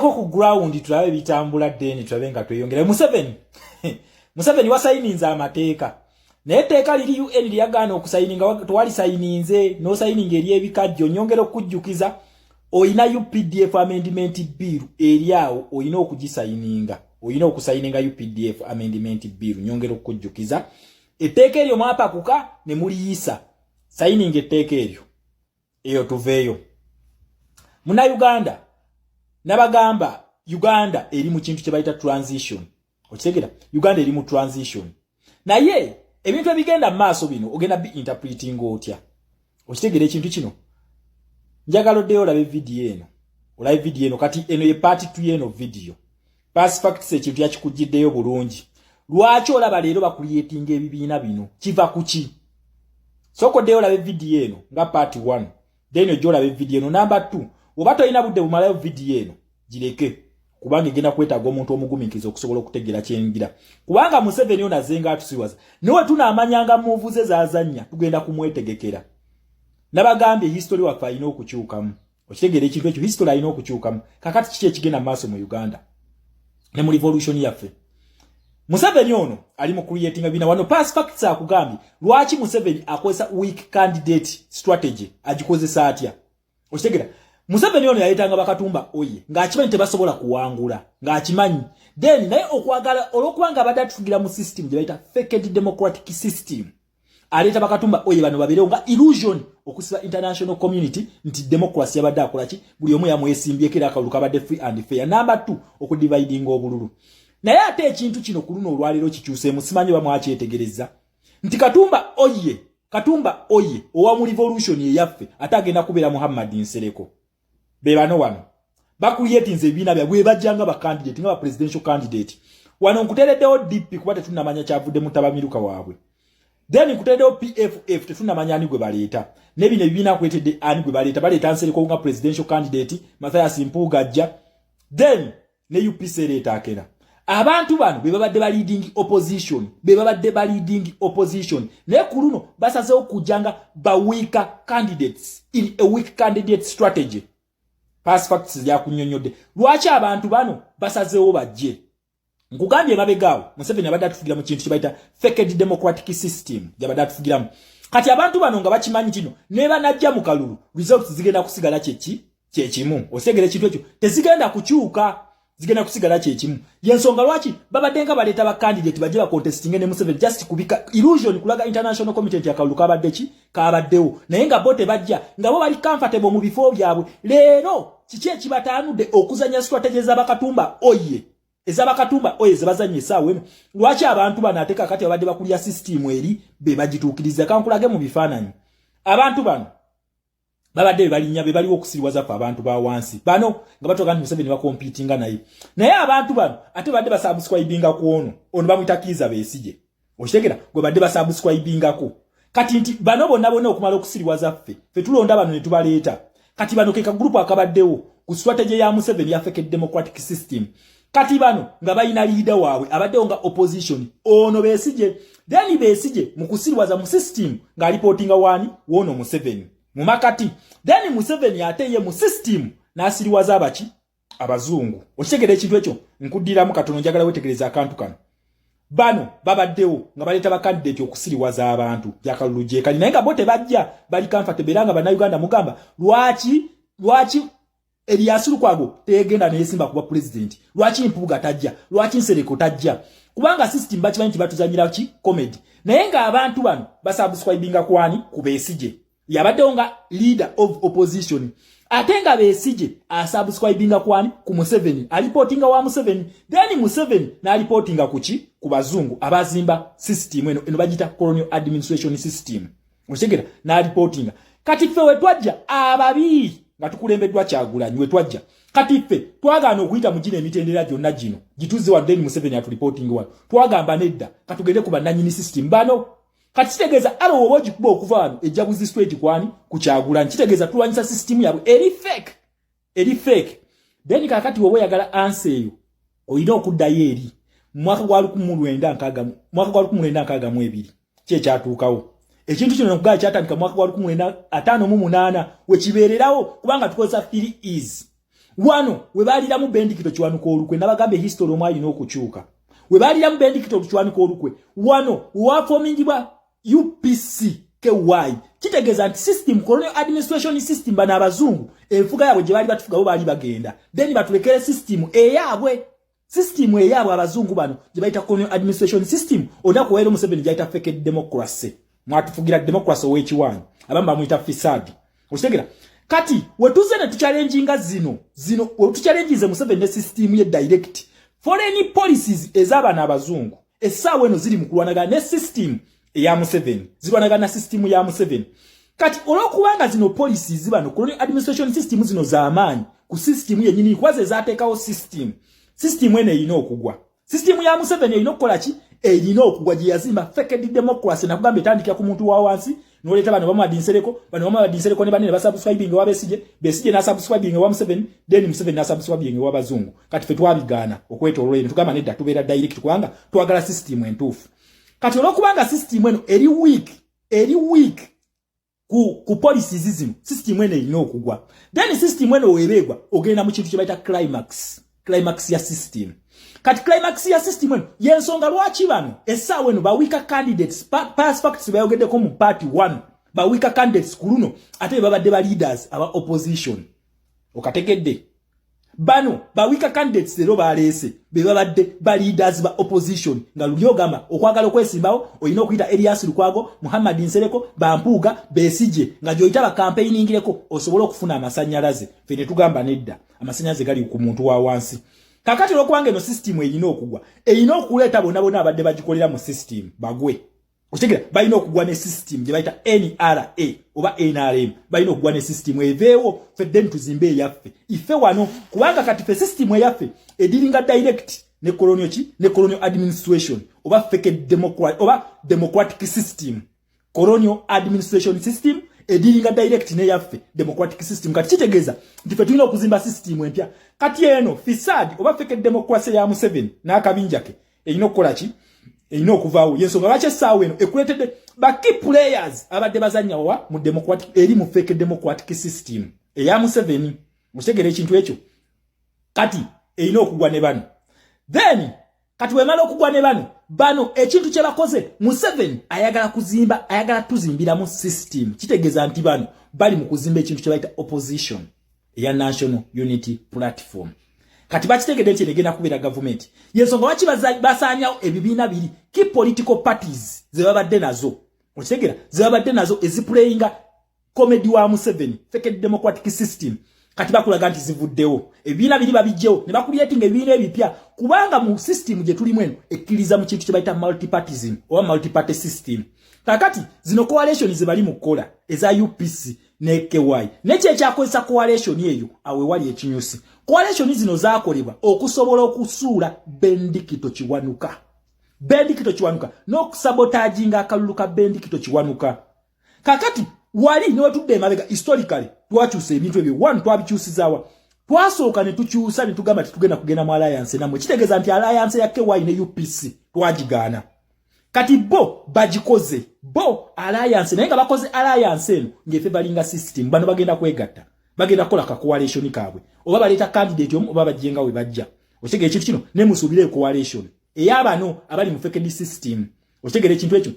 tujjeko ku ground tulabe bitambula deni tulabe nga tweyongera Museveni wasayininza amateeka naye etteeka liri UN lyagaana okusayininga twali sayininze no sayininga eri ebikajjo nyongera okujjukiza oyina UPDF amendment bill eriawo oyina okugisayininga oyina okusayininga UPDF amendment bill nyongera okujjukiza etteeka eryo mwapakuka ne muliyisa sayininga etteeka eryo eyo tuveeyo muna Uganda nabagamba Uganda eri mu kintu kye bayita transition okitegera Uganda eri mu transition naye ebintu ebigenda maaso bino ogenda bi interpreting otya okitegera ekintu kino njagala oddeyo olabe video eno olabe video eno kati eno ye part 2 eno video past facts ekintu yakikujjiddeyo bulungi lwaki olaba leero bakuliyetinga ebibiina bino kiva kuki soko oddeyo olabe video eno nga part 1 then ojja olabe video eno number 2 oba toyina budde bumalayo video eno gireke kubanga igenda kwetaaga omuntu omugumikiza okusobola okutegeera kyengira kubanga Museveni ono azenga atusiwaza niwe tunaamanyanga muvuze zaazanya tugenda kumwetegekera nabagambye history wafa ino okukyukamu okitegeera ekintu ekyo history ino okukyukamu kakati kiki ekigenda maaso mu Uganda ne mu revolution yaffe Museveni ono ali mu creating bina wano past facts akugambye lwaki Museveni akozesa weak candidate strategy agikozesa atya okitegeera Museveni ono yayitanga bakatumba oye ng'akimanyi tebasobola kuwangula ng'akimanyi then naye okwagala olwokubanga abadde atufugira mu system gye bayita faked democratic system aleta bakatumba oye bano babeerewo nga illusion okusiba international community nti democracy yabadde akolaki buli omu yamwesimbyeko era akalulu kabadde free and fair number 2 okudividinga obululu naye ate ekintu kino ku luno olwaleero kikyuseemu simanyi bamwakyetegereza nti katumba oye owa mu revolution eyaffe ate agenda kubeera Muhammad Nsereko bebano wano bakuyetinze ebiina byabwe bajjanga ba candidate nga ba presidential candidate wano nkutereddewo DP kuba tetunamanya kyavudde mutabamiruka waabwe then nkutereddewo PFF tetunamanya ani gwe baleeta nebino ebibiina kwetedde ani gwe baleeta Nsereko nga presidential candidate Mathias Mpuuga then ne UPC leeta akera abantu bano bebabadde ba leading opposition naye ku luno basazeewo kujjanga ba weaker candidates in a weak candidate strategy past facts yakunyonyodde lwaki abantu bano basazeewo bajje nkugambye mabegaawo Museveni abadde atufugira mu kintu kibayita faked democratic system gyabadde atufugiramu kati abantu bano nga bakimanyi kino ne banajja mu kalulu results zigenda kusigala kyekimu osegere kintu ekyo tezigenda kukyuka zigenda kusigala kyekimu yensonga lwaki babadde nga baleeta ba candidate bajje ba contesting ne Museveni just kubika illusion kulaga international committee yakalulu kabaddewo naye nga bote bajja nga bo bali comfortable mu bifo byabwe leero kiki ekibataanudde okuzanya strategy z'abakatumba oye ez'abakatumba oye zebazanye essaawa eno lwaki abantu bano ate kakati babadde bakulya system eri be bagituukiriza kankulage mu bifaananyi abantu bano babadde balinya be baliwo okusiriwaza fa abantu ba wansi bano nga batoka nti Museveni bakompitinga naye abantu bano ate badde basubscribinga ku ono bamuyita Kiza Besigye okitegera gwe badde basubscribingako kati nti bano bonna okumala okusiriwaza ffe tulonda bano ne tubaleeta kati bano keka group akabaddewo ku strategy ya Museveni ya fake democratic system kati bano nga bayina leader waabwe abaddewo nga opposition ono Besigye then Besigye mu kusiriwaza mu system nga reportinga wani wono Museveni mumakati then Museveni ate ye mu system nasiriwaza abaki abazungu okitegera ekintu ekyo nkuddiramu katono njagala wetegereza akantu kano bano babaddewo nga baleeta ba candidate okusiriwaza abantu byakalulu gyekali naye nga bote bajja bali comfortable era nga bannayuganda mugamba lwaki Erias Lukwago tegenda neyesimba kuba president lwaki Mpuuga tajja lwaki Nsereko tajja kubanga system bakimanyi nti batuzanyira ki comedy naye nga abantu bano basubscribinga kwani ku Besigye yabaddewo nga leader of opposition ate nga Besigye asubscribinga kwani ku Museveni alipotinga wa Museveni then Museveni n'alipotinga kuki ku bazungu abazimba system eno bagita colonial administration system okitegera n'alipotinga kati ffe wetwajja ababi nga tukulembeddwa Kyagulanyi wetwajja kati ffe twagaana okuyita mu gino emitendera gyonna gino gituze wadde Museveni atulipotinga wano twagamba nedda katugende ku bannanyini system bano kati kitegeeza alo oboji kuba okuva wano ejjabuzi straight kwani ku Kyagulanyi kitegeeza tulwanyisa system yabwe eri fake then kakati wowe yagala answer eyo oyina okuddayo eri mwaka gwa 1962 kyekyatuukawo ekintu kino nkugaa kyatandika mwaka gwa 1958 we kibeererawo kubanga tukozesa 3 is wano webalira mu bendikito kiwanuka olukwe nabagambe history omwali n'okukyuka webalira mu bendikito kiwanuka olukwe wano wafomingibwa UPC KY kitegeeza nti system colonial administration system bana abazungu enfuga yabwe gye bali batufuga bo bali bagenda then batulekere system eyabwe abazungu bano gye bayita colonial administration system onaku waero Museveni gyayita fake democracy mwatufugira democracy ow'ekiwanyi abamu bamuyita fisadi okitegera kati wetuze ne tuchallenginga zino wetuchallengize Museveni ne system ye direct foreign policies ez'abaana abazungu essaawa eno ziri mu kulwanagana ne system eya Museveni zirwanagana na system ya Museveni kati olwokubanga zino policies bano colonial administration system zino z'amaanyi ku system yennyini kwaze zaateekawo system eno erina okugwa system ya Museveni erina okukola ki erina okugwa gye yazimba fake democracy nakugamba etandikira ku muntu wa wansi n'oleeta bano bamwadinsereko ne banene basubscribing wa Besigye n'asubscribing wa Museveni then Museveni n'asubscribing wa bazungu kati ffe twabigaana okwetooloola eno tugamba nedda tubeera direct kubanga twagala system entuufu kati olwokubanga system eno eri weak ku policies zino system eno erina okugwa then system eno weebeegwa ogenda mu kintu kye bayita climax ya system kati climax ya system eno yensonga lwaki bano essaawa eno bawika candidates past facts bayogeddeko mu party 1 bawika candidates ku luno ate babadde ba leaders aba opposition okategedde bano bawika candidates lero baleese babadde ba leaders ba opposition nga luli ogamba okwagala okwesimbawo olina okuyita Elias Lukwago Muhammad Nsereko Bampuuga Besigye nga gyoyita ba campaigningireko osobola okufuna amasanyalaze fe ne tugamba nedda amasanyalaze gali ku muntu wa wansi kakati olwokubanga eno system erina okugwa erina okuleeta bonna abadde bagikolera mu system bagwe okitegera balina okugwa ne system gye bayita NRA oba NRM balina okugwa ne system eveewo ffe then tuzimbe eyaffe ife wano kubanga kati ffe system eyaffe ediringa direct ne colonial administration oba fake democratic system colonial administration system ediringa direct ne yaffe democratic system kati kitegeeza nti ffe tulina okuzimba system empya kati eno fisadi oba fake democracy ya Museveni n'akabinja ke erina okukola ki erina okuvaawo yensonga lwaki essaawa eno ekuleetedde ba key players abadde bazannya wa mu democratic eri mu fake democratic system eya Museveni mutegere ekintu ekyo kati erina okugwa ne bano then kati wemala okugwa ne bano ekintu kye bakoze Museveni ayagala tuzimbira mu system kitegeeza nti bano bali mu kuzimba ekintu kye bayita opposition eya National Unity Platform kati bakitegedde nti negenda kubeera government yensonga lwaki basaanyawo ebibiina biri key political parties zebabadde nazo okitegera zebabadde nazo eziplayinga comedy wa Museveni fake democratic system kati bakulaga nti zivuddewo ebibiina biri babijjewo ne bakulyetinga ebibiina ebipya kubanga mu system gye tulimu eno ekkiriza mu kintu kye bayita multipartism oba multiparty system kakati zino coalition zebali mu kukola eza UPC ne KY nekyo ekyakozesa coalition eyo awe wali ekinyusi coalition zino zaakolebwa okusobola okusuula bendikito kiwanuka n'okusabotaginga akalulu ka bendikito kiwanuka kakati wali niwe tudde emabega historically twakyusa ebintu ebyo one twabikyusizaawa twasooka ne tukyusa ne tugamba tugenda mu alliance namwe kitegeeza nti alliance ya KY ne UPC twagigaana kati bo bagikoze alliance naye nga bakoze alliance eno ng'efe balinga system bano bagenda kwegatta bagenda kola ka coalition kaabwe oba baleeta candidate omu oba bajenga we bajja okitegera ekintu kino ne musubire coalition ey'abano abali mu fake system okitegera ekintu ekyo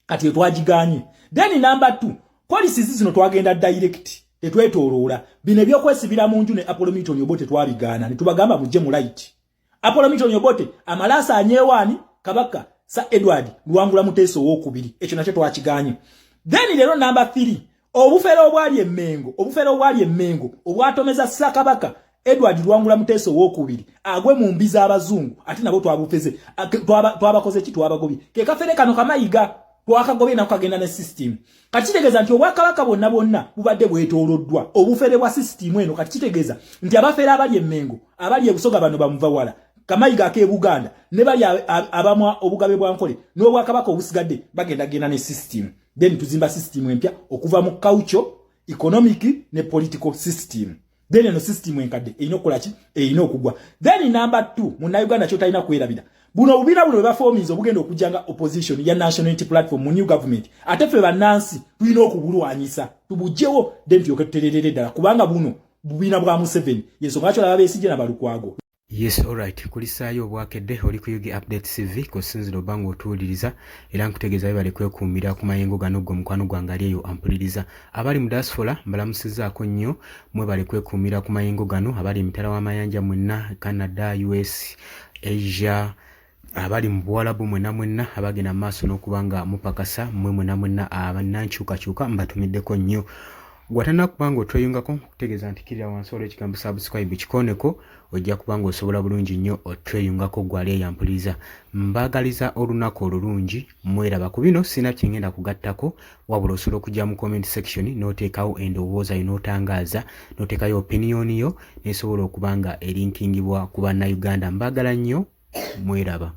kati twagiganye then number 2 policies zino twagenda direct etwetooloola bino ebyokwesibira mu nju ne Apollo Milton Obote twabigaana ne tubagamba mujje mu light Apollo Milton Obote amalasa anyewaani kabaka Sir Edward Luwangula Muteesa owokubiri ekyo nakyo twakiganye then lero number 3 obufere obwali emmengo obwatomeza Ssekabaka Edward Luwangula Muteesa owokubiri agwe mu mbi z'abazungu ate nabo twabufeze twabakoze ki twabagobye ke kafere kano kamayiga twakagobye nako kagenda ne system kati kitegeeza nti obwakabaka bonna bubadde bwetooloddwa obufere bwa system eno kati kitegeeza nti abafere abali emmengo abali ebusoga bano bamuva wala kamayiga ke Buganda ne bali abamwa obugabe bwa nkole n'obwakabaka obusigadde bagenda ne system then tuzimba system empya okuva mu culture economic ne political system then eno system enkadde erina okukola ki erina okugwa then number 2 munnayuganda kyotalina kwerabira buno obubira buno bwebaforminza obugenda okujjanga opposition ya National Unity Platform mu new government ate ffe bannansi tulina okubulwanyisa tubugjewo then tuyoke tutererere ddala kubanga buno bubina bwa Museveni yensonga kyo Besigye na Balukwago. Yes, alright. Kulisaayo obwakedde oli ku Yugi Update TV ko sinziro bango otuuliriza era nkutegeeza bale kwekuumira ku mayengo gano go mukwano gwange ali eyo ampuliriza. Abali mu diaspora mbalamusizaako nnyo mwe bale kwekuumira ku mayengo gano abali emitala w'amayanja mwenna Canada, US, Asia, abali mu Buwalabu mwenna abagenda maaso n'okubanga mupakasa mwenna abanankyukakyuka mbatumiddeko nnyo. Gwatana kubanga otweyungako kutegeeza nti kirira wansi olw'ekigambo subscribe kikoneko ojja kubanga osobola bulungi nnyo otweyungako gwali eyampuliriza. Mbagaliza olunaku olulungi mweraba ku bino sina kyengenda kugattako wabula osobola okujja mu comment section n'oteekawo endowooza yo n'otangaaza n'oteekayo opinion yo nesobola okubanga erinkingibwa ku bannayuganda. Mbagala nnyo mweraba.